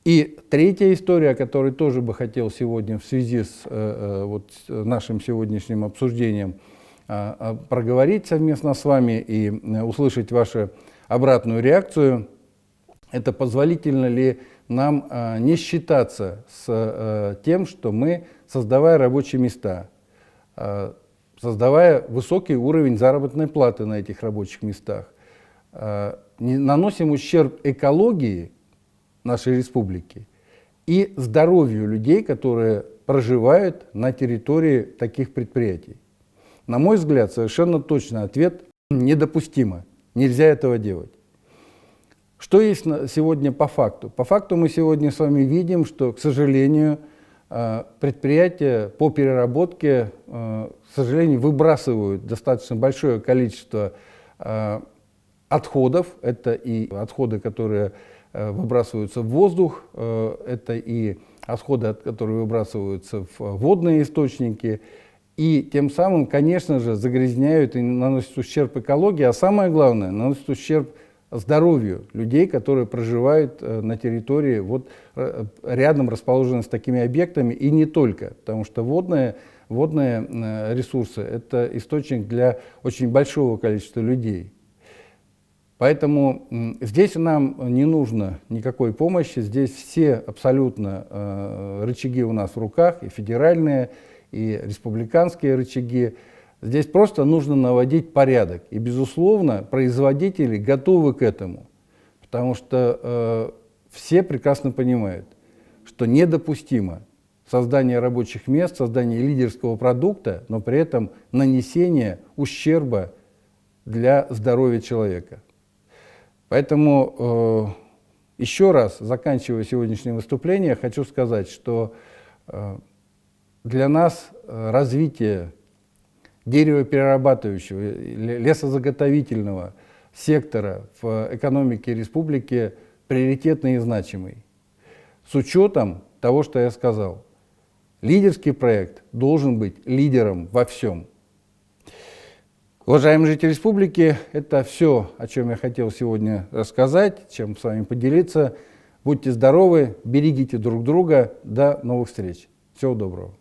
И третья история, о которой тоже бы хотел сегодня в связи с нашим сегодняшним обсуждением проговорить совместно с вами и услышать вашу обратную реакцию, это позволительно ли нам не считаться с тем, что мы, создавая рабочие места, создавая высокий уровень заработной платы на этих рабочих местах, не наносим ущерб экологии нашей республики и здоровью людей, которые проживают на территории таких предприятий. На мой взгляд, совершенно точно ответ недопустимо. Нельзя этого делать. Что есть сегодня по факту? По факту мы сегодня с вами видим, что, к сожалению, предприятия по переработке, к сожалению, выбрасывают достаточно большое количество отходов. Это и отходы, которые выбрасываются в воздух, это и отходы, которые выбрасываются в водные источники, и тем самым, конечно же, загрязняют и наносят ущерб экологии, а самое главное, наносят ущерб здоровью людей, которые проживают на территории, рядом расположенных с такими объектами, и не только, потому что водные ресурсы – это источник для очень большого количества людей. Поэтому здесь нам не нужно никакой помощи, здесь все абсолютно рычаги у нас в руках, и федеральные, и республиканские рычаги. Здесь просто нужно наводить порядок. И, безусловно, производители готовы к этому, потому что все прекрасно понимают, что недопустимо создание рабочих мест, создание лидерского продукта, но при этом нанесение ущерба для здоровья человека. Поэтому еще раз, заканчивая сегодняшнее выступление, хочу сказать, что для нас развитие деревоперерабатывающего, лесозаготовительного сектора в экономике республики приоритетный и значимый. С учетом того, что я сказал, лидерский проект должен быть лидером во всем. Уважаемые жители республики, это все, о чем я хотел сегодня рассказать, чем с вами поделиться. Будьте здоровы, берегите друг друга. До новых встреч. Всего доброго.